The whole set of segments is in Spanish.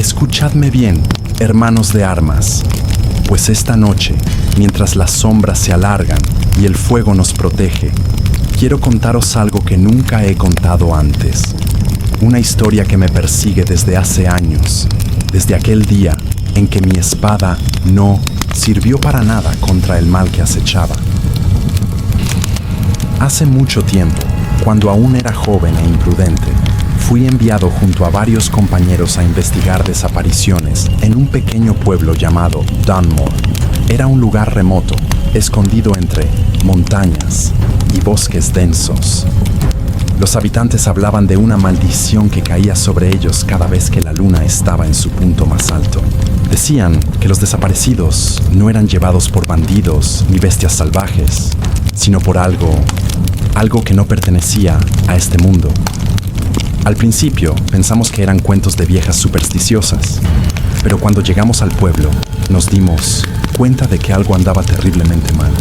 Escuchadme bien, hermanos de armas, pues esta noche, mientras las sombras se alargan y el fuego nos protege, quiero contaros algo que nunca he contado antes. Una historia que me persigue desde hace años, desde aquel día en que mi espada no sirvió para nada contra el mal que acechaba. Hace mucho tiempo, cuando aún era joven e imprudente, fui enviado junto a varios compañeros a investigar desapariciones en un pequeño pueblo llamado Dunmore. Era un lugar remoto, escondido entre montañas y bosques densos. Los habitantes hablaban de una maldición que caía sobre ellos cada vez que la luna estaba en su punto más alto. Decían que los desaparecidos no eran llevados por bandidos ni bestias salvajes, sino por algo que no pertenecía a este mundo. Al principio pensamos que eran cuentos de viejas supersticiosas, pero cuando llegamos al pueblo nos dimos cuenta de que algo andaba terriblemente mal.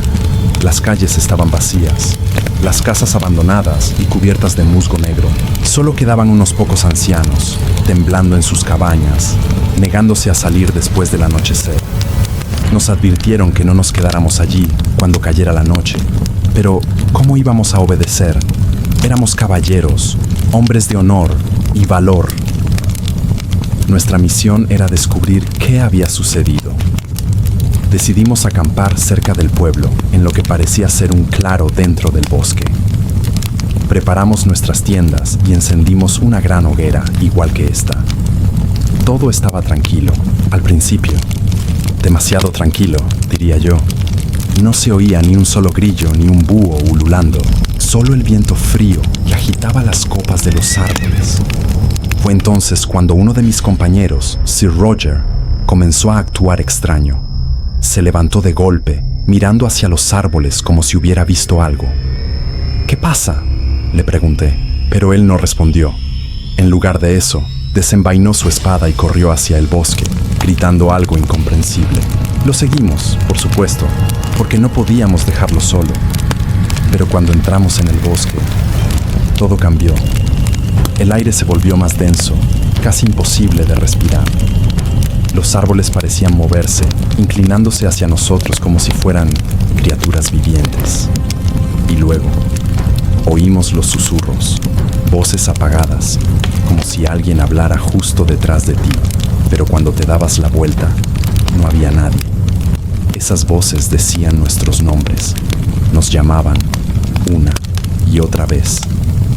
Las calles estaban vacías, las casas abandonadas y cubiertas de musgo negro. Solo quedaban unos pocos ancianos, temblando en sus cabañas, negándose a salir después del anochecer. Nos advirtieron que no nos quedáramos allí cuando cayera la noche, pero ¿cómo íbamos a obedecer? Éramos caballeros, hombres de honor y valor. Nuestra misión era descubrir qué había sucedido. Decidimos acampar cerca del pueblo, en lo que parecía ser un claro dentro del bosque. Preparamos nuestras tiendas y encendimos una gran hoguera, igual que esta. Todo estaba tranquilo, al principio. Demasiado tranquilo, diría yo. No se oía ni un solo grillo ni un búho ululando, solo el viento frío que agitaba las copas de los árboles. Fue entonces cuando uno de mis compañeros, Sir Roger, comenzó a actuar extraño. Se levantó de golpe, mirando hacia los árboles como si hubiera visto algo. ¿Qué pasa?, le pregunté, pero él no respondió. En lugar de eso, desenvainó su espada y corrió hacia el bosque, gritando algo incomprensible. Lo seguimos, por supuesto, porque no podíamos dejarlo solo. Pero cuando entramos en el bosque, todo cambió. El aire se volvió más denso, casi imposible de respirar. Los árboles parecían moverse, inclinándose hacia nosotros como si fueran criaturas vivientes. Y luego, oímos los susurros, voces apagadas, como si alguien hablara justo detrás de ti. Pero cuando te dabas la vuelta, no había nadie. Esas voces decían nuestros nombres, nos llamaban una y otra vez,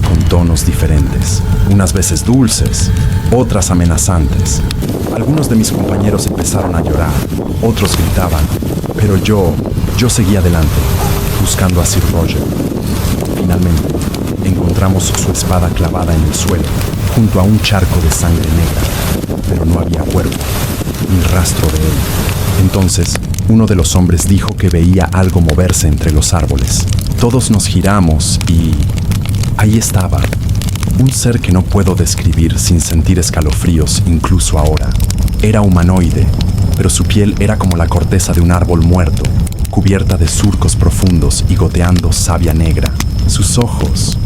con tonos diferentes, unas veces dulces, otras amenazantes. Algunos de mis compañeros empezaron a llorar, otros gritaban, pero yo seguía adelante, buscando a Sir Roger. Finalmente, encontramos su espada clavada en el suelo, junto a un charco de sangre negra, pero no había cuerpo, ni rastro de él. Entonces, uno de los hombres dijo que veía algo moverse entre los árboles. Todos nos giramos y ahí estaba, un ser que no puedo describir sin sentir escalofríos incluso ahora. Era humanoide, pero su piel era como la corteza de un árbol muerto, cubierta de surcos profundos y goteando savia negra. Sus ojos,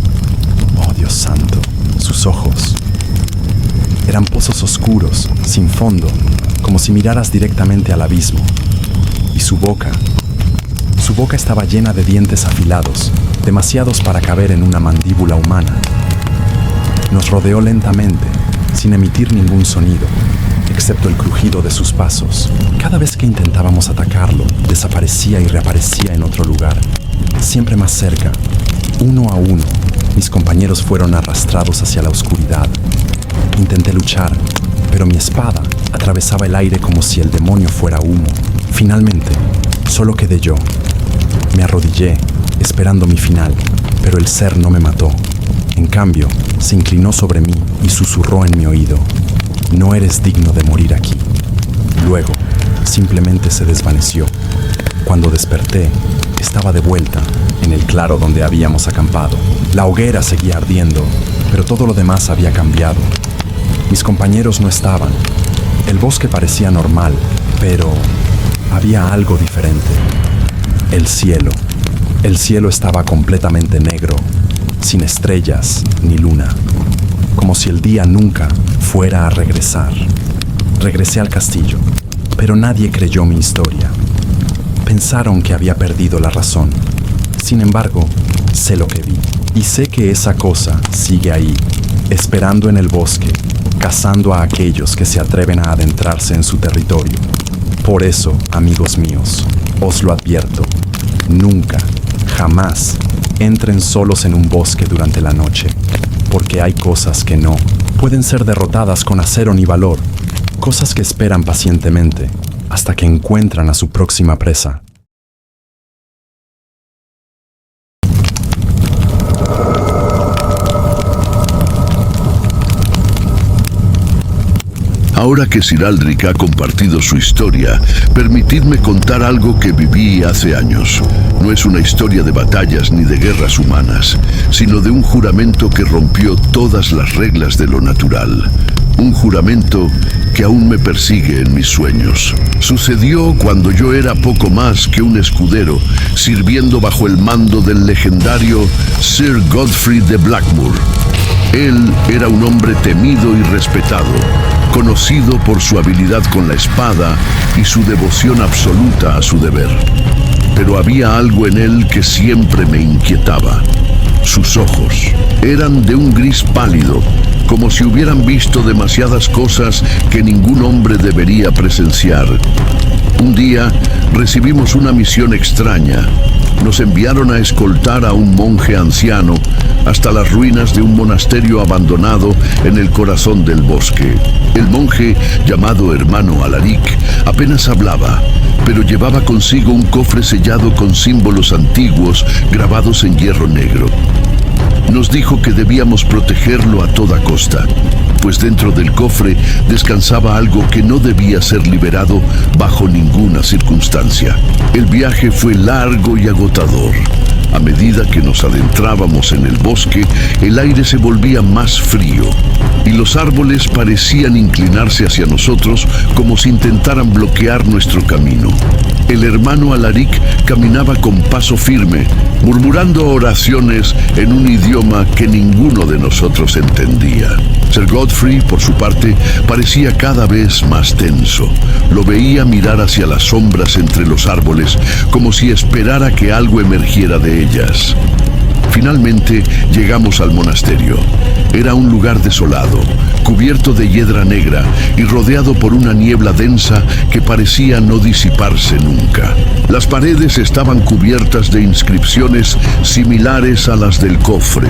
oh Dios santo, sus ojos eran pozos oscuros, sin fondo, como si miraras directamente al abismo. Y su boca estaba llena de dientes afilados, demasiados para caber en una mandíbula humana. Nos rodeó lentamente, sin emitir ningún sonido, excepto el crujido de sus pasos. Cada vez que intentábamos atacarlo, desaparecía y reaparecía en otro lugar, siempre más cerca. Uno a uno, mis compañeros fueron arrastrados hacia la oscuridad. Intenté luchar, pero mi espada atravesaba el aire como si el demonio fuera humo. Finalmente, solo quedé yo. Me arrodillé, esperando mi final, pero el ser no me mató. En cambio, se inclinó sobre mí y susurró en mi oído: «No eres digno de morir aquí». Luego, simplemente se desvaneció. Cuando desperté, estaba de vuelta, en el claro donde habíamos acampado. La hoguera seguía ardiendo, pero todo lo demás había cambiado. Mis compañeros no estaban. El bosque parecía normal, pero había algo diferente. El cielo. El cielo estaba completamente negro, sin estrellas ni luna, como si el día nunca fuera a regresar. Regresé al castillo, pero nadie creyó mi historia. Pensaron que había perdido la razón. Sin embargo, sé lo que vi. Y sé que esa cosa sigue ahí, esperando en el bosque, cazando a aquellos que se atreven a adentrarse en su territorio. Por eso, amigos míos, os lo advierto, nunca, jamás, entren solos en un bosque durante la noche, porque hay cosas que no pueden ser derrotadas con acero ni valor, cosas que esperan pacientemente hasta que encuentran a su próxima presa. Ahora que Sir Aldrich ha compartido su historia, permitidme contar algo que viví hace años. No es una historia de batallas ni de guerras humanas, sino de un juramento que rompió todas las reglas de lo natural. Un juramento que aún me persigue en mis sueños. Sucedió cuando yo era poco más que un escudero, sirviendo bajo el mando del legendario Sir Godfrey de Blackmoor. Él era un hombre temido y respetado, conocido por su habilidad con la espada y su devoción absoluta a su deber. Pero había algo en él que siempre me inquietaba. Sus ojos eran de un gris pálido, como si hubieran visto demasiadas cosas que ningún hombre debería presenciar. Un día recibimos una misión extraña. Nos enviaron a escoltar a un monje anciano hasta las ruinas de un monasterio abandonado en el corazón del bosque. El monje, llamado Hermano Alaric, apenas hablaba, pero llevaba consigo un cofre sellado con símbolos antiguos grabados en hierro negro. Nos dijo que debíamos protegerlo a toda costa, pues dentro del cofre descansaba algo que no debía ser liberado bajo ninguna circunstancia. El viaje fue largo y agotador. A medida que nos adentrábamos en el bosque, el aire se volvía más frío y los árboles parecían inclinarse hacia nosotros como si intentaran bloquear nuestro camino. El hermano Alaric caminaba con paso firme, murmurando oraciones en un idioma que ninguno de nosotros entendía. Sir Godfrey, por su parte, parecía cada vez más tenso. Lo veía mirar hacia las sombras entre los árboles, como si esperara que algo emergiera de ellas. Finalmente llegamos al monasterio. Era un lugar desolado, cubierto de hiedra negra y rodeado por una niebla densa que parecía no disiparse nunca. Las paredes estaban cubiertas de inscripciones similares a las del cofre,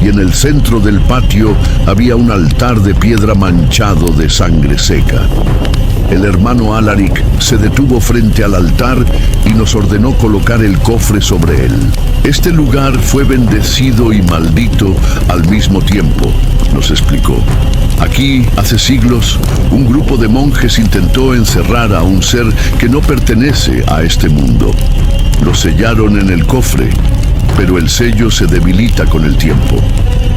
y en el centro del patio había un altar de piedra manchado de sangre seca. El hermano Alaric se detuvo frente al altar y nos ordenó colocar el cofre sobre él. Este lugar fue bendecido y maldito al mismo tiempo, nos explicó. Aquí, hace siglos, un grupo de monjes intentó encerrar a un ser que no pertenece a este mundo. Lo sellaron en el cofre, pero el sello se debilita con el tiempo.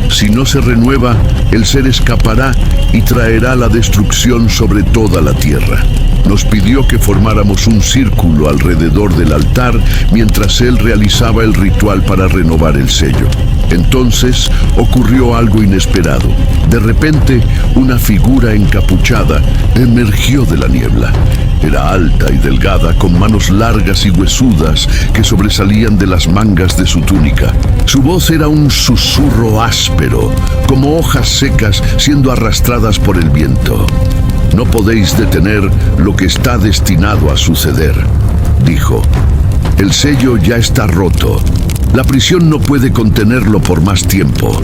Si no se renueva, el ser escapará y traerá la destrucción sobre toda la tierra. Nos pidió que formáramos un círculo alrededor del altar mientras él realizaba el ritual para renovar el sello. Entonces ocurrió algo inesperado. De repente, una figura encapuchada emergió de la niebla. Era alta y delgada, con manos largas y huesudas que sobresalían de las mangas de su túnica. Su voz era un susurro áspero, como hojas secas siendo arrastradas por el viento. No podéis detener lo que está destinado a suceder, dijo. El sello ya está roto. La prisión no puede contenerlo por más tiempo.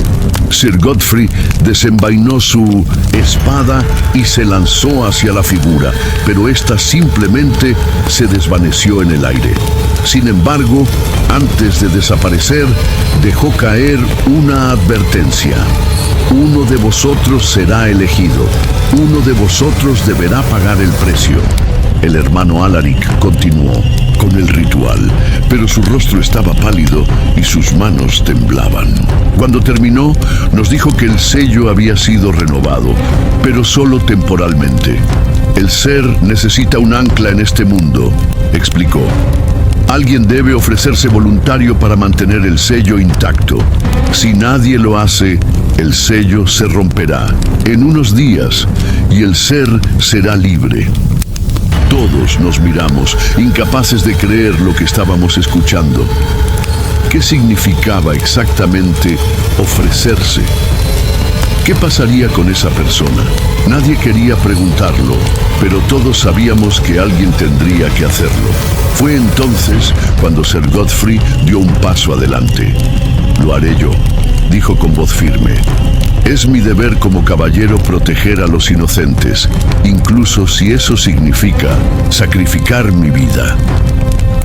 Sir Godfrey desenvainó su espada y se lanzó hacia la figura, pero ésta simplemente se desvaneció en el aire. Sin embargo, antes de desaparecer, dejó caer una advertencia. Uno de vosotros será elegido. Uno de vosotros deberá pagar el precio. El hermano Alaric continuó con el ritual, pero su rostro estaba pálido y sus manos temblaban. Cuando terminó, nos dijo que el sello había sido renovado, pero solo temporalmente. El ser necesita un ancla en este mundo, explicó. Alguien debe ofrecerse voluntario para mantener el sello intacto. Si nadie lo hace, El sello se romperá en unos días y el ser será libre. Todos nos miramos, incapaces de creer lo que estábamos escuchando. ¿Qué significaba exactamente ofrecerse? ¿Qué pasaría con esa persona? Nadie quería preguntarlo, pero todos sabíamos que alguien tendría que hacerlo. Fue entonces cuando Sir Godfrey dio un paso adelante. «Lo haré yo», dijo con voz firme. «Es mi deber como caballero proteger a los inocentes, incluso si eso significa sacrificar mi vida».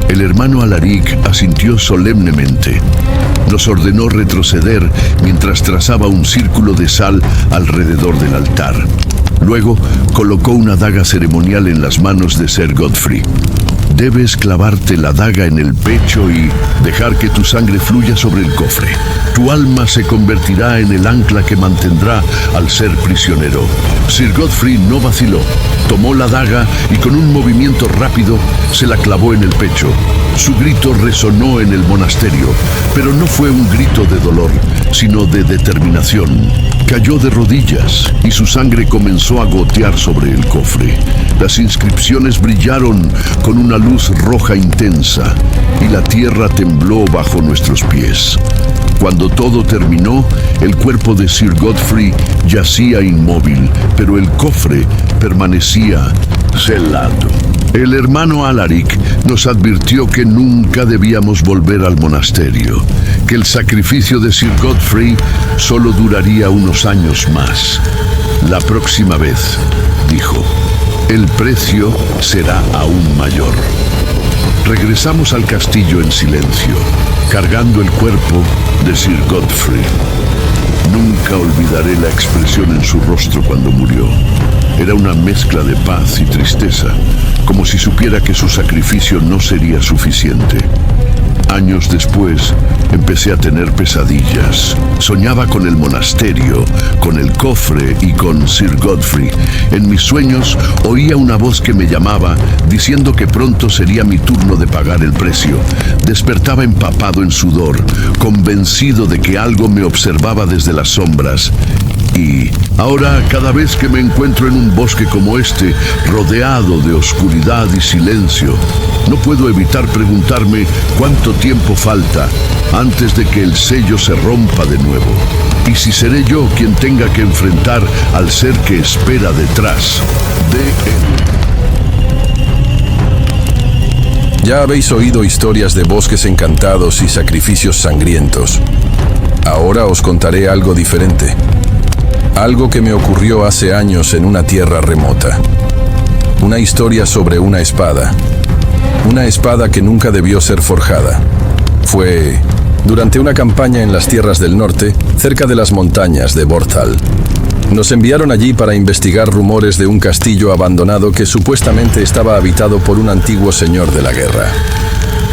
El hermano Alaric asintió solemnemente. Nos ordenó retroceder mientras trazaba un círculo de sal alrededor del altar. Luego colocó una daga ceremonial en las manos de Sir Godfrey. Debes clavarte la daga en el pecho y dejar que tu sangre fluya sobre el cofre. Tu alma se convertirá en el ancla que mantendrá al ser prisionero. Sir Godfrey no vaciló. Tomó la daga y con un movimiento rápido se la clavó en el pecho. Su grito resonó en el monasterio, pero no fue un grito de dolor, sino de determinación. Cayó de rodillas y su sangre comenzó a gotear sobre el cofre. Las inscripciones brillaron con una luz roja intensa y la tierra tembló bajo nuestros pies. Cuando todo terminó, el cuerpo de Sir Godfrey yacía inmóvil, pero el cofre permanecía selado. El hermano Alaric nos advirtió que nunca debíamos volver al monasterio, que el sacrificio de Sir Godfrey solo duraría unos años más. La próxima vez, dijo, el precio será aún mayor. Regresamos al castillo en silencio, cargando el cuerpo de Sir Godfrey. Nunca olvidaré la expresión en su rostro cuando murió. Era una mezcla de paz y tristeza, como si supiera que su sacrificio no sería suficiente. Años después, empecé a tener pesadillas. Soñaba con el monasterio, con el cofre y con Sir Godfrey. En mis sueños oía una voz que me llamaba, diciendo que pronto sería mi turno de pagar el precio. Despertaba empapado en sudor, convencido de que algo me observaba desde las sombras. Y ahora, cada vez que me encuentro en un bosque como este, rodeado de oscuridad y silencio, no puedo evitar preguntarme cuánto tiempo falta antes de que el sello se rompa de nuevo. Y si seré yo quien tenga que enfrentar al ser que espera detrás de él. Ya habéis oído historias de bosques encantados y sacrificios sangrientos. Ahora os contaré algo diferente. Algo que me ocurrió hace años en una tierra remota. Una historia sobre una espada. Una espada que nunca debió ser forjada. Fue durante una campaña en las tierras del norte, cerca de las montañas de Borthal. Nos enviaron allí para investigar rumores de un castillo abandonado que supuestamente estaba habitado por un antiguo señor de la guerra.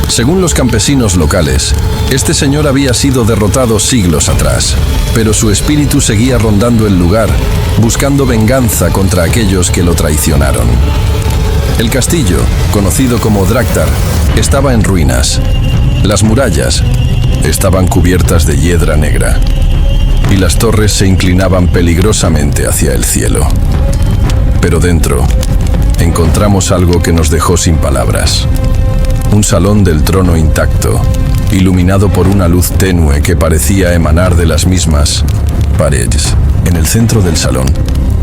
Según los campesinos locales, este señor había sido derrotado siglos atrás, pero su espíritu seguía rondando el lugar, buscando venganza contra aquellos que lo traicionaron. El castillo, conocido como Draktar, estaba en ruinas. Las murallas estaban cubiertas de hiedra negra y las torres se inclinaban peligrosamente hacia el cielo. Pero dentro encontramos algo que nos dejó sin palabras. Un salón del trono intacto, iluminado por una luz tenue que parecía emanar de las mismas paredes. En el centro del salón,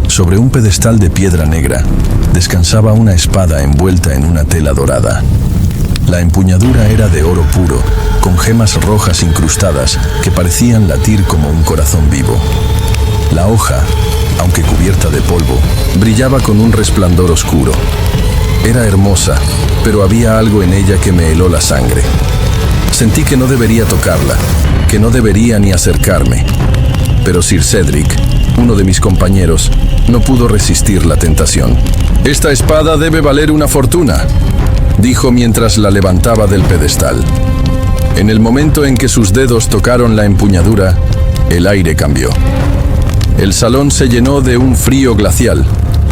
sobre un pedestal de piedra negra, descansaba una espada envuelta en una tela dorada. La empuñadura era de oro puro, con gemas rojas incrustadas que parecían latir como un corazón vivo. La hoja, aunque cubierta de polvo, brillaba con un resplandor oscuro. Era hermosa, pero había algo en ella que me heló la sangre. Sentí que no debería tocarla, que no debería ni acercarme. Pero Sir Cedric, uno de mis compañeros, no pudo resistir la tentación. «Esta espada debe valer una fortuna», dijo mientras la levantaba del pedestal. En el momento en que sus dedos tocaron la empuñadura, el aire cambió. El salón se llenó de un frío glacial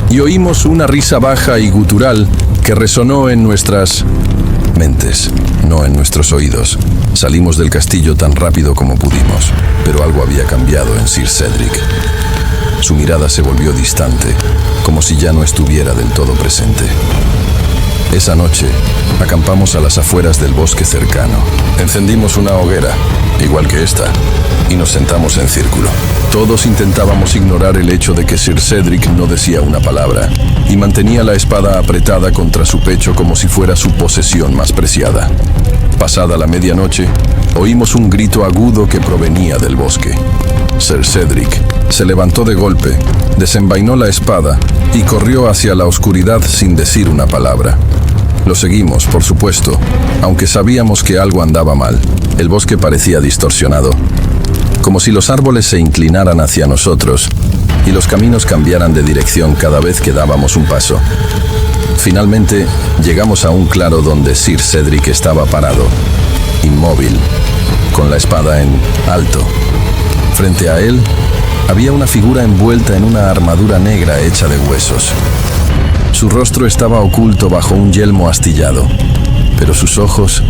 y oímos una risa baja y gutural que resonó en nuestras mentes, no en nuestros oídos. Salimos del castillo tan rápido como pudimos, pero algo había cambiado en Sir Cedric. Su mirada se volvió distante, como si ya no estuviera del todo presente. Esa noche, acampamos a las afueras del bosque cercano. Encendimos una hoguera, igual que esta, y nos sentamos en círculo. Todos intentábamos ignorar el hecho de que Sir Cedric no decía una palabra, y mantenía la espada apretada contra su pecho como si fuera su posesión más preciada. Pasada la medianoche, oímos un grito agudo que provenía del bosque. Sir Cedric se levantó de golpe, desenvainó la espada y corrió hacia la oscuridad sin decir una palabra. Lo seguimos, por supuesto, aunque sabíamos que algo andaba mal. El bosque parecía distorsionado, como si los árboles se inclinaran hacia nosotros y los caminos cambiaran de dirección cada vez que dábamos un paso. Finalmente, llegamos a un claro donde Sir Cedric estaba parado, inmóvil, con la espada en alto. Frente a él, había una figura envuelta en una armadura negra hecha de huesos. Su rostro estaba oculto bajo un yelmo astillado, pero sus ojos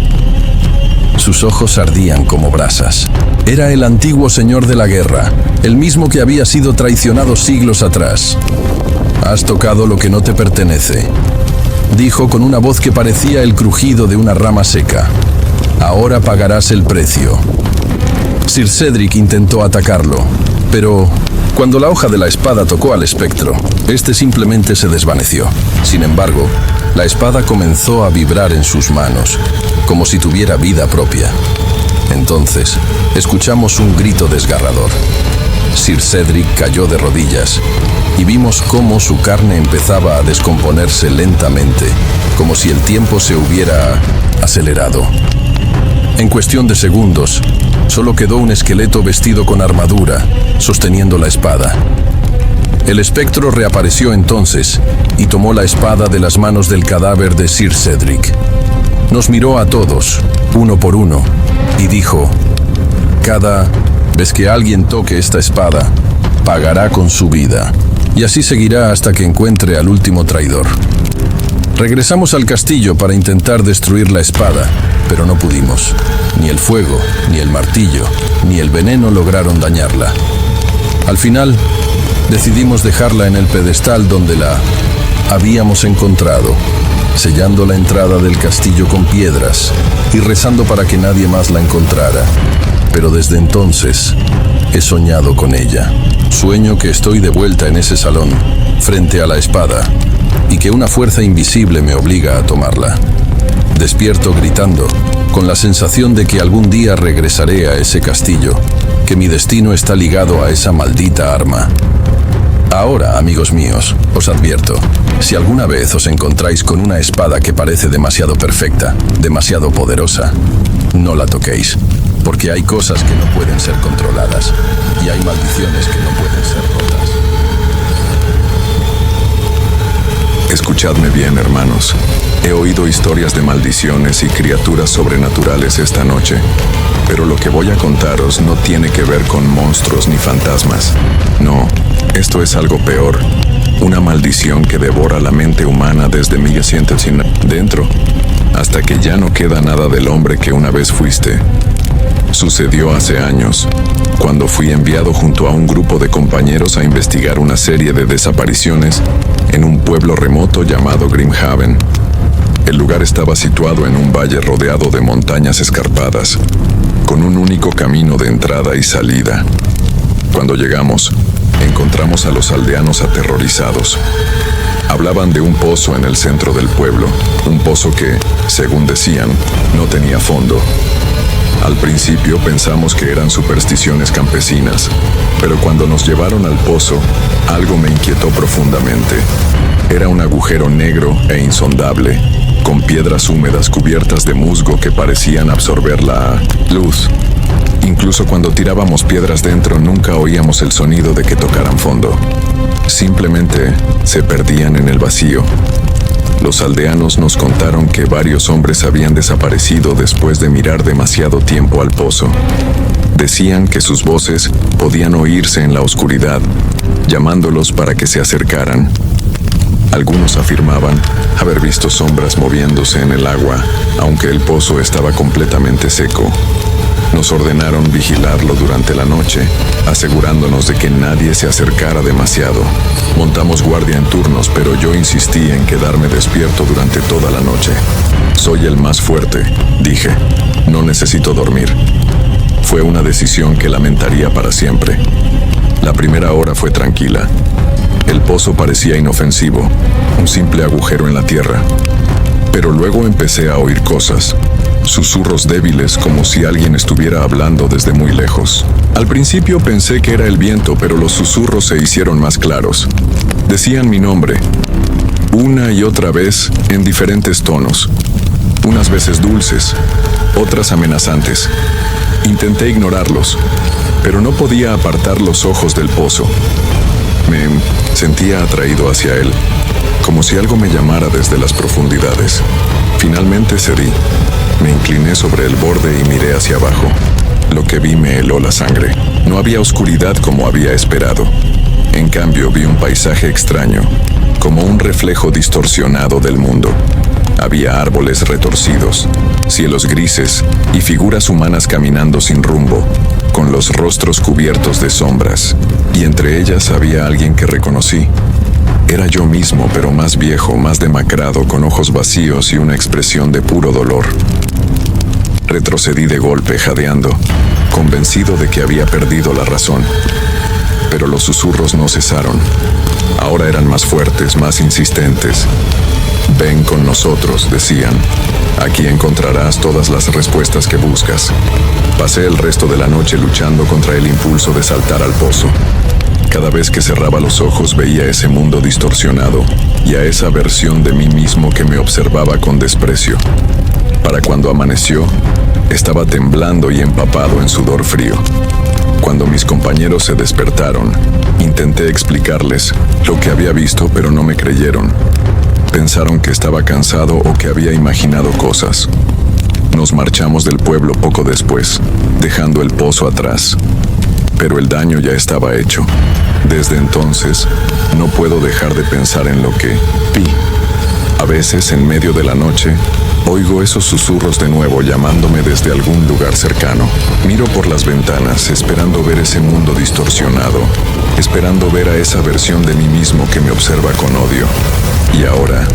ardían como brasas. Era el antiguo señor de la guerra, el mismo que había sido traicionado siglos atrás. «Has tocado lo que no te pertenece», dijo con una voz que parecía el crujido de una rama seca. «Ahora pagarás el precio». Sir Cedric intentó atacarlo, pero cuando la hoja de la espada tocó al espectro, este simplemente se desvaneció. Sin embargo, la espada comenzó a vibrar en sus manos, como si tuviera vida propia. Entonces, escuchamos un grito desgarrador. Sir Cedric cayó de rodillas y vimos cómo su carne empezaba a descomponerse lentamente, como si el tiempo se hubiera acelerado. En cuestión de segundos, solo quedó un esqueleto vestido con armadura, sosteniendo la espada. El espectro reapareció entonces y tomó la espada de las manos del cadáver de Sir Cedric. Nos miró a todos, uno por uno, y dijo: «Cada vez que alguien toque esta espada, pagará con su vida, y así seguirá hasta que encuentre al último traidor». Regresamos al castillo para intentar destruir la espada, pero no pudimos. Ni el fuego, ni el martillo, ni el veneno lograron dañarla. Al final, decidimos dejarla en el pedestal donde la habíamos encontrado, sellando la entrada del castillo con piedras y rezando para que nadie más la encontrara. Pero desde entonces, he soñado con ella. Sueño que estoy de vuelta en ese salón, frente a la espada, y que una fuerza invisible me obliga a tomarla. Despierto gritando, con la sensación de que algún día regresaré a ese castillo, que mi destino está ligado a esa maldita arma. Ahora, amigos míos, os advierto, si alguna vez os encontráis con una espada que parece demasiado perfecta, demasiado poderosa, no la toquéis, porque hay cosas que no pueden ser controladas, y hay maldiciones que no pueden ser rotas. Escuchadme bien, hermanos. He oído historias de maldiciones y criaturas sobrenaturales esta noche, pero lo que voy a contaros no tiene que ver con monstruos ni fantasmas. No, esto es algo peor. Una maldición que devora la mente humana desde mi asiento dentro, hasta que ya no queda nada del hombre que una vez fuiste. Sucedió hace años, cuando fui enviado junto a un grupo de compañeros a investigar una serie de desapariciones en un pueblo remoto llamado Grimhaven. El lugar estaba situado en un valle rodeado de montañas escarpadas, con un único camino de entrada y salida. Cuando llegamos, encontramos a los aldeanos aterrorizados. Hablaban de un pozo en el centro del pueblo, un pozo que, según decían, no tenía fondo. Al principio pensamos que eran supersticiones campesinas, pero cuando nos llevaron al pozo, algo me inquietó profundamente. Era un agujero negro e insondable, con piedras húmedas cubiertas de musgo que parecían absorber la luz. Incluso cuando tirábamos piedras dentro, nunca oíamos el sonido de que tocaran fondo. Simplemente se perdían en el vacío. Los aldeanos nos contaron que varios hombres habían desaparecido después de mirar demasiado tiempo al pozo. Decían que sus voces podían oírse en la oscuridad, llamándolos para que se acercaran. Algunos afirmaban haber visto sombras moviéndose en el agua, aunque el pozo estaba completamente seco. Nos ordenaron vigilarlo durante la noche, asegurándonos de que nadie se acercara demasiado. Montamos guardia en turnos, pero yo insistí en quedarme despierto durante toda la noche. Soy el más fuerte, dije. No necesito dormir. Fue una decisión que lamentaría para siempre. La primera hora fue tranquila. El pozo parecía inofensivo, un simple agujero en la tierra. Pero luego empecé a oír cosas, susurros débiles como si alguien estuviera hablando desde muy lejos. Al principio pensé que era el viento, pero los susurros se hicieron más claros. Decían mi nombre, una y otra vez en diferentes tonos, unas veces dulces, otras amenazantes. Intenté ignorarlos, pero no podía apartar los ojos del pozo. Me sentía atraído hacia él, como si algo me llamara desde las profundidades. Finalmente cedí. Me incliné sobre el borde y miré hacia abajo. Lo que vi me heló la sangre. No había oscuridad como había esperado. En cambio, vi un paisaje extraño, como un reflejo distorsionado del mundo. Había árboles retorcidos, cielos grises y figuras humanas caminando sin rumbo, con los rostros cubiertos de sombras. Y entre ellas había alguien que reconocí. Era yo mismo, pero más viejo, más demacrado, con ojos vacíos y una expresión de puro dolor. Retrocedí de golpe, jadeando, convencido de que había perdido la razón. Pero los susurros no cesaron. Ahora eran más fuertes, más insistentes. Ven con nosotros, decían. Aquí encontrarás todas las respuestas que buscas. Pasé el resto de la noche luchando contra el impulso de saltar al pozo. Cada vez que cerraba los ojos veía ese mundo distorsionado y a esa versión de mí mismo que me observaba con desprecio. Para cuando amaneció, estaba temblando y empapado en sudor frío. Cuando mis compañeros se despertaron, intenté explicarles lo que había visto, pero no me creyeron. Pensaron que estaba cansado o que había imaginado cosas. Nos marchamos del pueblo poco después, dejando el pozo atrás. Pero el daño ya estaba hecho. Desde entonces, no puedo dejar de pensar en lo que vi. A veces, en medio de la noche, oigo esos susurros de nuevo llamándome desde algún lugar cercano. Miro por las ventanas, esperando ver ese mundo distorsionado, esperando ver a esa versión de mí mismo que me observa con odio. Y ahora,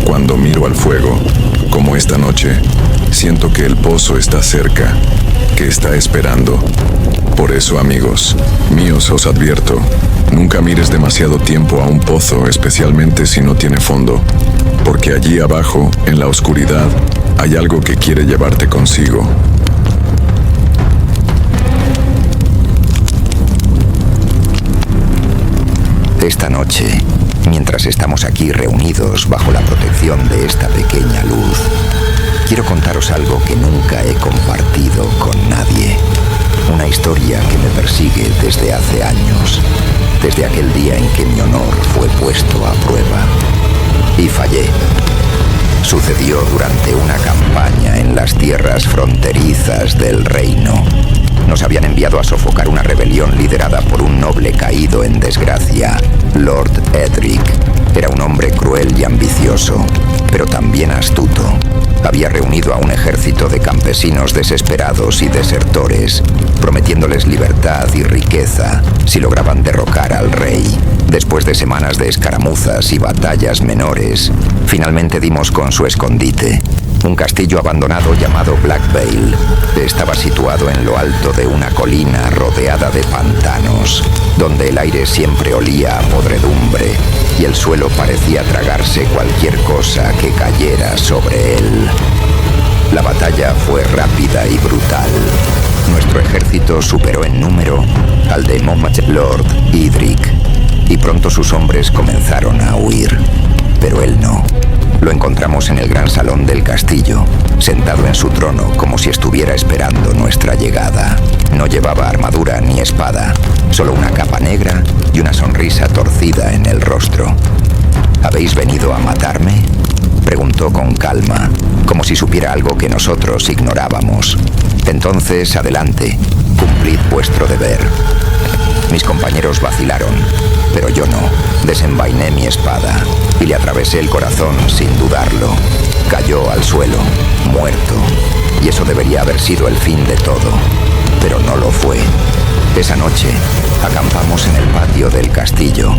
cuando miro al fuego, como esta noche, siento que el pozo está cerca, que está esperando. Por eso, amigos míos, os advierto, nunca mires demasiado tiempo a un pozo, especialmente si no tiene fondo, porque allí abajo, en la oscuridad, hay algo que quiere llevarte consigo. Esta noche, mientras estamos aquí reunidos bajo la protección de esta pequeña luz, quiero contaros algo que nunca he compartido con nadie. Una historia que me persigue desde hace años, desde aquel día en que mi honor fue puesto a prueba. Y fallé. Sucedió durante una campaña en las tierras fronterizas del reino. Nos habían enviado a sofocar una rebelión liderada por un noble caído en desgracia, Lord Edric. Era un hombre cruel y ambicioso, pero también astuto. Había reunido a un ejército de campesinos desesperados y desertores, prometiéndoles libertad y riqueza si lograban derrocar al rey. Después de semanas de escaramuzas y batallas menores, finalmente dimos con su escondite. Un castillo abandonado llamado Black Vale estaba situado en lo alto de una colina rodeada de pantanos, donde el aire siempre olía a podredumbre y el suelo parecía tragarse cualquier cosa que cayera sobre él. La batalla fue rápida y brutal. Nuestro ejército superó en número al de Lord Edric, y pronto sus hombres comenzaron a huir, pero él no. Lo encontramos en el gran salón del castillo, sentado en su trono como si estuviera esperando nuestra llegada. No llevaba armadura ni espada, solo una capa negra y una sonrisa torcida en el rostro. ¿Habéis venido a matarme?, preguntó con calma, como si supiera algo que nosotros ignorábamos. Entonces, adelante, cumplid vuestro deber. Mis compañeros vacilaron, pero yo no. Desenvainé mi espada y le atravesé el corazón sin dudarlo. Cayó al suelo, muerto, y eso debería haber sido el fin de todo, pero no lo fue. Esa noche, acampamos en el patio del castillo.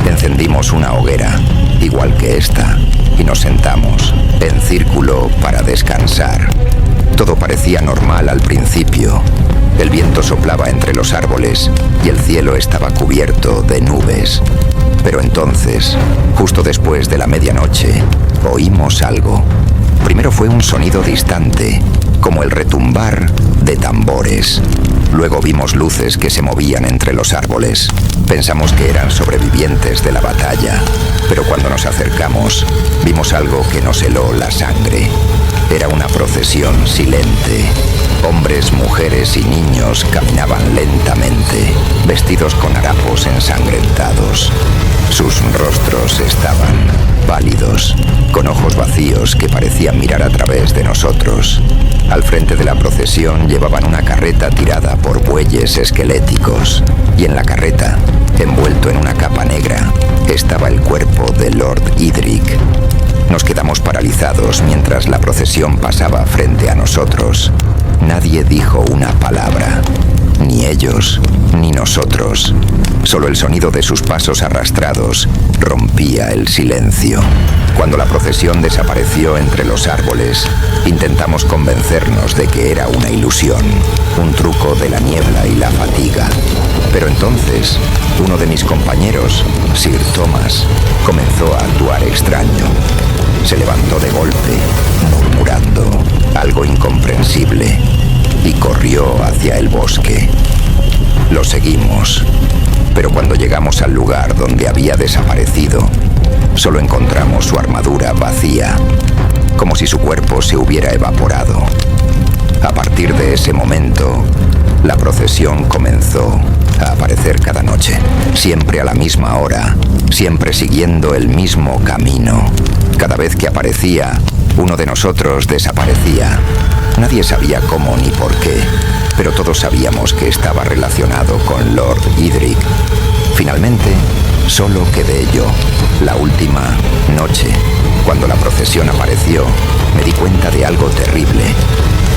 Encendimos una hoguera, igual que esta, y nos sentamos en círculo para descansar. Todo parecía normal al principio. El viento soplaba entre los árboles y el cielo estaba cubierto de nubes. Pero entonces, justo después de la medianoche, oímos algo. Primero fue un sonido distante, como el retumbar de tambores. Luego vimos luces que se movían entre los árboles. Pensamos que eran sobrevivientes de la batalla, pero cuando nos acercamos, vimos algo que nos heló la sangre. Era una procesión silente. Hombres, mujeres y niños caminaban lentamente, vestidos con harapos ensangrentados. Sus rostros estaban pálidos, con ojos vacíos que parecían mirar a través de nosotros. Al frente de la procesión llevaban una carreta tirada por bueyes esqueléticos, y en la carreta, envuelto en una capa negra, estaba el cuerpo de Lord Idrik. Nos quedamos paralizados mientras la procesión pasaba frente a nosotros. Nadie dijo una palabra, ni ellos ni nosotros. Solo el sonido de sus pasos arrastrados rompía el silencio. Cuando la procesión desapareció entre los árboles, intentamos convencernos de que era una ilusión, un truco de la niebla y la fatiga. Pero entonces, uno de mis compañeros, Sir Thomas, comenzó a actuar extraño. Se levantó de golpe, murmurando algo incomprensible, y corrió hacia el bosque. Lo seguimos, pero cuando llegamos al lugar donde había desaparecido, solo encontramos su armadura vacía, como si su cuerpo se hubiera evaporado. A partir de ese momento, la procesión comenzó a aparecer cada noche, siempre a la misma hora, siempre siguiendo el mismo camino. Cada vez que aparecía, uno de nosotros desaparecía. Nadie sabía cómo ni por qué, pero todos sabíamos que estaba relacionado con Lord Idrik. Finalmente, solo quedé yo. La última noche, cuando la procesión apareció, me di cuenta de algo terrible.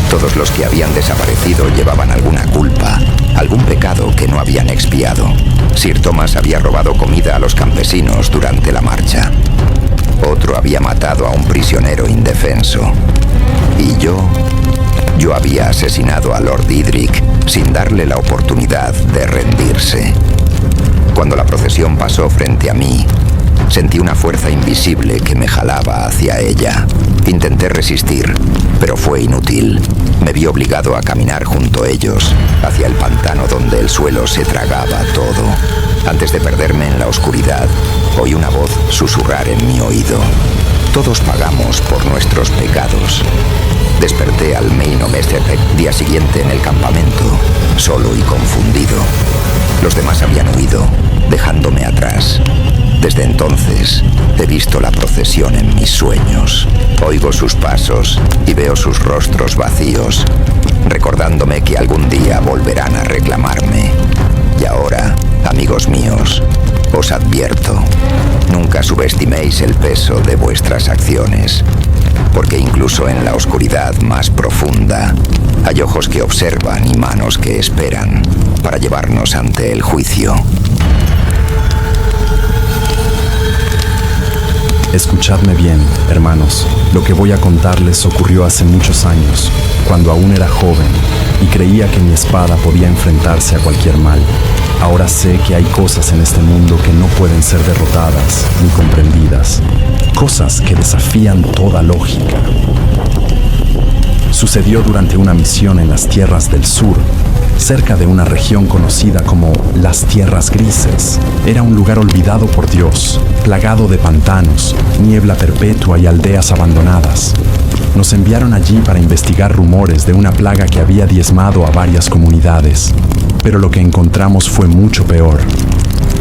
Todos los que habían desaparecido llevaban alguna culpa, algún pecado que no habían expiado. Sir Thomas había robado comida a los campesinos durante la marcha. Otro había matado a un prisionero indefenso. Y yo había asesinado a Lord Idrik sin darle la oportunidad de rendirse. Cuando la procesión pasó frente a mí, sentí una fuerza invisible que me jalaba hacia ella. Intenté resistir, pero fue inútil. Me vi obligado a caminar junto a ellos, hacia el pantano donde el suelo se tragaba todo. Antes de perderme en la oscuridad, oí una voz susurrar en mi oído. Todos pagamos por nuestros pecados. Desperté al Main Omesterbeck día siguiente en el campamento, solo y confundido. Los demás habían huido, dejándome atrás. Desde entonces, he visto la procesión en mis sueños. Oigo sus pasos y veo sus rostros vacíos, recordándome que algún día volverán a reclamarme. Y ahora, amigos míos, os advierto, nunca subestiméis el peso de vuestras acciones, porque incluso en la oscuridad más profunda hay ojos que observan y manos que esperan para llevarnos ante el juicio. Escuchadme bien, hermanos. Lo que voy a contarles ocurrió hace muchos años, cuando aún era joven y creía que mi espada podía enfrentarse a cualquier mal. Ahora sé que hay cosas en este mundo que no pueden ser derrotadas ni comprendidas, cosas que desafían toda lógica. Sucedió durante una misión en las tierras del sur, cerca de una región conocida como las Tierras Grises. Era un lugar olvidado por Dios, plagado de pantanos, niebla perpetua y aldeas abandonadas. Nos enviaron allí para investigar rumores de una plaga que había diezmado a varias comunidades. Pero lo que encontramos fue mucho peor.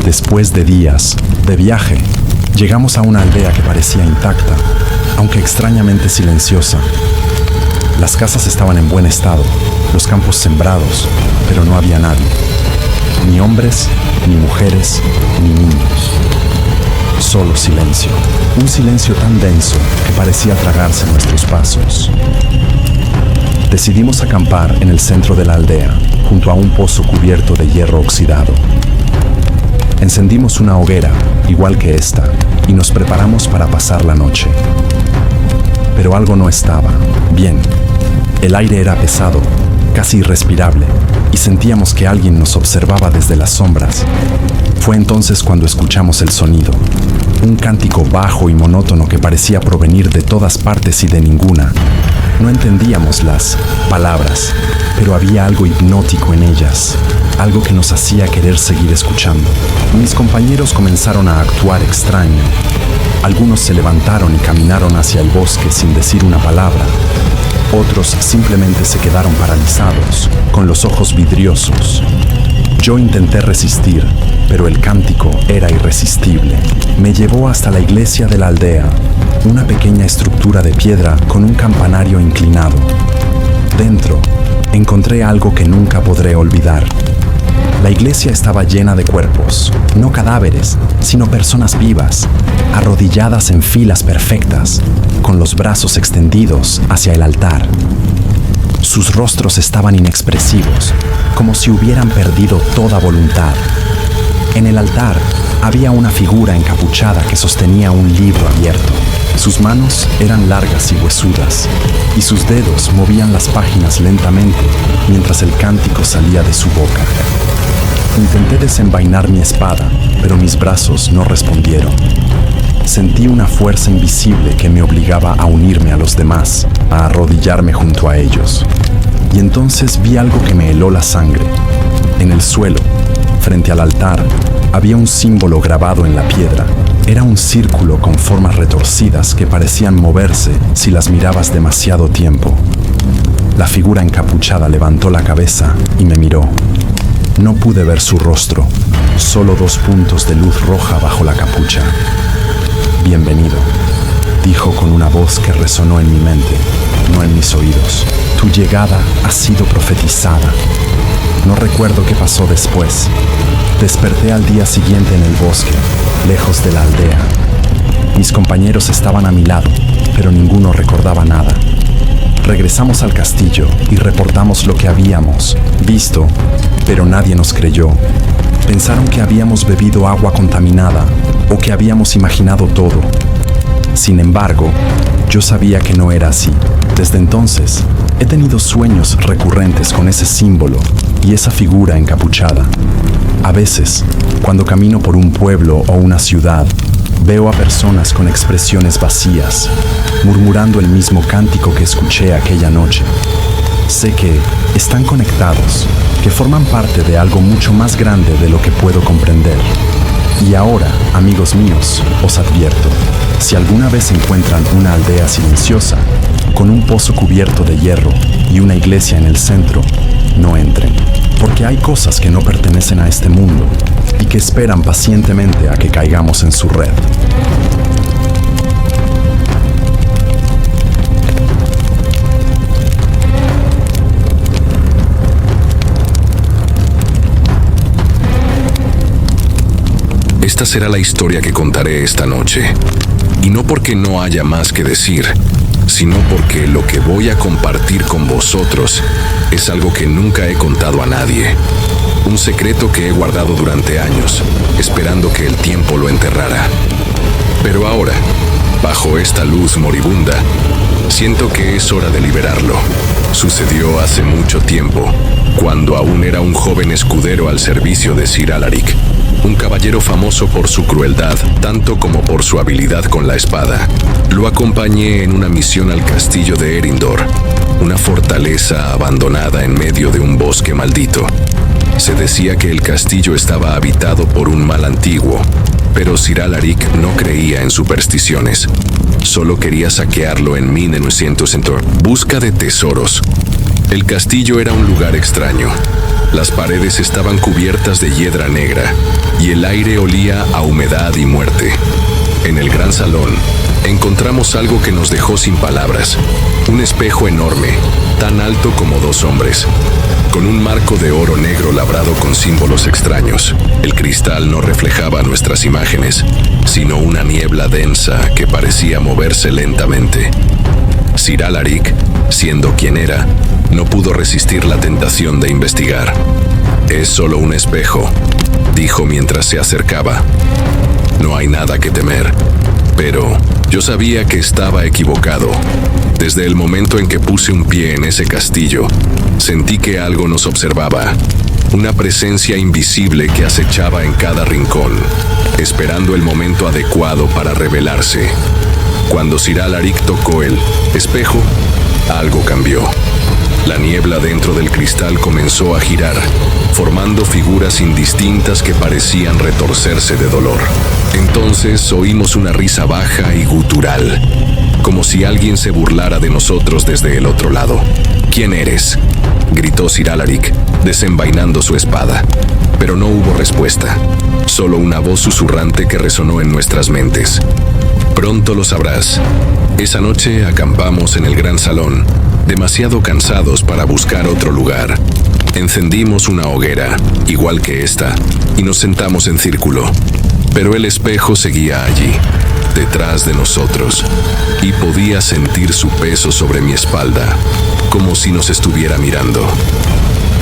Después de días de viaje, llegamos a una aldea que parecía intacta, aunque extrañamente silenciosa. Las casas estaban en buen estado, los campos sembrados, pero no había nadie. Ni hombres, ni mujeres, ni niños. Solo silencio. Un silencio tan denso que parecía tragarse nuestros pasos. Decidimos acampar en el centro de la aldea, junto a un pozo cubierto de hierro oxidado. Encendimos una hoguera, igual que esta, y nos preparamos para pasar la noche. Pero algo no estaba bien. El aire era pesado, casi irrespirable, y sentíamos que alguien nos observaba desde las sombras. Fue entonces cuando escuchamos el sonido, un cántico bajo y monótono que parecía provenir de todas partes y de ninguna. No entendíamos las palabras, pero había algo hipnótico en ellas, algo que nos hacía querer seguir escuchando. Mis compañeros comenzaron a actuar extraño. Algunos se levantaron y caminaron hacia el bosque sin decir una palabra. Otros simplemente se quedaron paralizados, con los ojos vidriosos. Yo intenté resistir, pero el cántico era irresistible. Me llevó hasta la iglesia de la aldea, una pequeña estructura de piedra con un campanario inclinado. Dentro, encontré algo que nunca podré olvidar. La iglesia estaba llena de cuerpos, no cadáveres, sino personas vivas, arrodilladas en filas perfectas, con los brazos extendidos hacia el altar. Sus rostros estaban inexpresivos, como si hubieran perdido toda voluntad. En el altar había una figura encapuchada que sostenía un libro abierto. Sus manos eran largas y huesudas, y sus dedos movían las páginas lentamente mientras el cántico salía de su boca. Intenté desenvainar mi espada, pero mis brazos no respondieron. Sentí una fuerza invisible que me obligaba a unirme a los demás, a arrodillarme junto a ellos. Y entonces vi algo que me heló la sangre. En el suelo, frente al altar, había un símbolo grabado en la piedra. Era un círculo con formas retorcidas que parecían moverse si las mirabas demasiado tiempo. La figura encapuchada levantó la cabeza y me miró. No pude ver su rostro, solo 2 puntos de luz roja bajo la capucha. «Bienvenido», dijo con una voz que resonó en mi mente, no en mis oídos. «Tu llegada ha sido profetizada». No recuerdo qué pasó después. Desperté al día siguiente en el bosque, lejos de la aldea. Mis compañeros estaban a mi lado, pero ninguno recordaba nada. Regresamos al castillo y reportamos lo que habíamos visto, pero nadie nos creyó. Pensaron que habíamos bebido agua contaminada o que habíamos imaginado todo. Sin embargo, yo sabía que no era así. Desde entonces, he tenido sueños recurrentes con ese símbolo y esa figura encapuchada. A veces, cuando camino por un pueblo o una ciudad, veo a personas con expresiones vacías, murmurando el mismo cántico que escuché aquella noche. Sé que están conectados, que forman parte de algo mucho más grande de lo que puedo comprender. Y ahora, amigos míos, os advierto, si alguna vez encuentran una aldea silenciosa, con un pozo cubierto de hierro y una iglesia en el centro, no entren, porque hay cosas que no pertenecen a este mundo y que esperan pacientemente a que caigamos en su red. Esta será la historia que contaré esta noche. Y no porque no haya más que decir, sino porque lo que voy a compartir con vosotros es algo que nunca he contado a nadie. Un secreto que he guardado durante años, esperando que el tiempo lo enterrara. Pero ahora, bajo esta luz moribunda, siento que es hora de liberarlo. Sucedió hace mucho tiempo, cuando aún era un joven escudero al servicio de Sir Alaric, un caballero famoso por su crueldad, tanto como por su habilidad con la espada. Lo acompañé en una misión al castillo de Erindor, una fortaleza abandonada en medio de un bosque maldito. Se decía que el castillo estaba habitado por un mal antiguo, pero Sir Alaric no creía en supersticiones. Solo quería saquearlo en 1900 en busca de tesoros. El castillo era un lugar extraño. Las paredes estaban cubiertas de hiedra negra y el aire olía a humedad y muerte. En el gran salón, encontramos algo que nos dejó sin palabras. Un espejo enorme, tan alto como 2 hombres. con un marco de oro negro labrado con símbolos extraños. El cristal no reflejaba nuestras imágenes, sino una niebla densa que parecía moverse lentamente. Sir Alaric, siendo quien era, no pudo resistir la tentación de investigar. «Es solo un espejo», dijo mientras se acercaba. «No hay nada que temer». Pero yo sabía que estaba equivocado. Desde el momento en que puse un pie en ese castillo, sentí que algo nos observaba. Una presencia invisible que acechaba en cada rincón, esperando el momento adecuado para revelarse. Cuando Sir Alaric tocó el espejo, algo cambió. La niebla dentro del cristal comenzó a girar, formando figuras indistintas que parecían retorcerse de dolor. Entonces oímos una risa baja y gutural, como si alguien se burlara de nosotros desde el otro lado. «¿Quién eres?», gritó Sir Alaric, desenvainando su espada. Pero no hubo respuesta, solo una voz susurrante que resonó en nuestras mentes. «Pronto lo sabrás». Esa noche acampamos en el gran salón, demasiado cansados para buscar otro lugar. Encendimos una hoguera, igual que esta, y nos sentamos en círculo. Pero el espejo seguía allí, detrás de nosotros, y podía sentir su peso sobre mi espalda, como si nos estuviera mirando.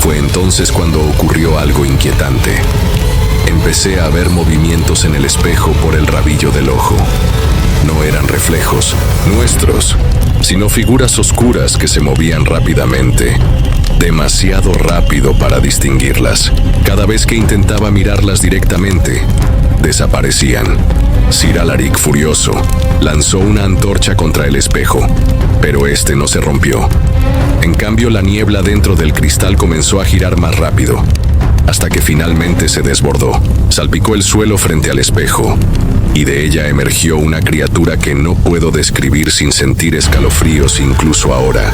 Fue entonces cuando ocurrió algo inquietante. Empecé a ver movimientos en el espejo por el rabillo del ojo. No eran reflejos nuestros, sino figuras oscuras que se movían rápidamente, demasiado rápido para distinguirlas. Cada vez que intentaba mirarlas directamente, desaparecían. Sir Alaric, furioso, lanzó una antorcha contra el espejo, pero este no se rompió. En cambio, la niebla dentro del cristal comenzó a girar más rápido, hasta que finalmente se desbordó. Salpicó el suelo frente al espejo, y de ella emergió una criatura que no puedo describir sin sentir escalofríos incluso ahora.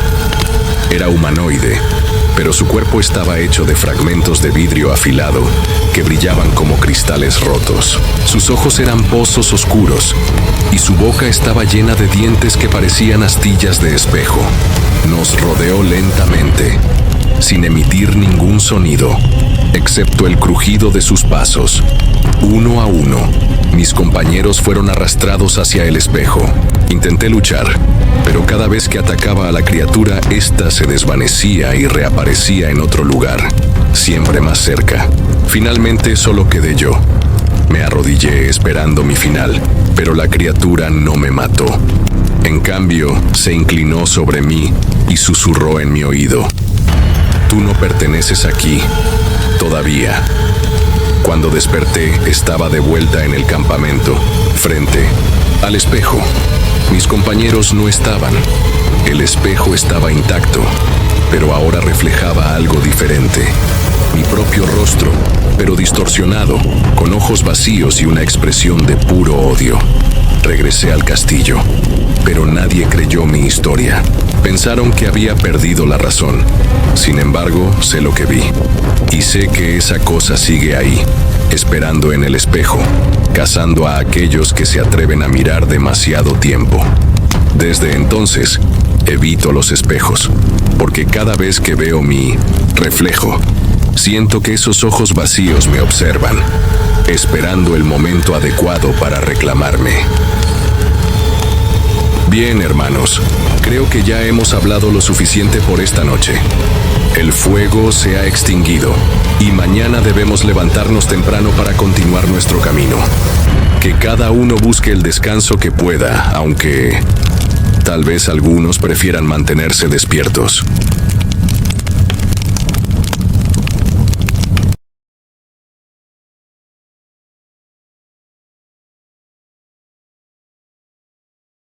Era humanoide, pero su cuerpo estaba hecho de fragmentos de vidrio afilado que brillaban como cristales rotos. Sus ojos eran pozos oscuros y su boca estaba llena de dientes que parecían astillas de espejo. Nos rodeó lentamente, sin emitir ningún sonido, excepto el crujido de sus pasos. Uno a uno, mis compañeros fueron arrastrados hacia el espejo. Intenté luchar, pero cada vez que atacaba a la criatura, ésta se desvanecía y reaparecía en otro lugar, siempre más cerca. Finalmente solo quedé yo. Me arrodillé esperando mi final, pero la criatura no me mató. En cambio, se inclinó sobre mí y susurró en mi oído: «Tú no perteneces aquí, todavía». Cuando desperté, estaba de vuelta en el campamento, frente al espejo. Mis compañeros no estaban. El espejo estaba intacto, pero ahora reflejaba algo diferente. Mi propio rostro, pero distorsionado, con ojos vacíos y una expresión de puro odio. Regresé al castillo, pero nadie creyó mi historia. Pensaron que había perdido la razón. Sin embargo, sé lo que vi. Y sé que esa cosa sigue ahí, esperando en el espejo, cazando a aquellos que se atreven a mirar demasiado tiempo. Desde entonces, evito los espejos, porque cada vez que veo mi reflejo, siento que esos ojos vacíos me observan, esperando el momento adecuado para reclamarme. Bien, hermanos, creo que ya hemos hablado lo suficiente por esta noche. El fuego se ha extinguido y mañana debemos levantarnos temprano para continuar nuestro camino. Que cada uno busque el descanso que pueda, aunque tal vez algunos prefieran mantenerse despiertos.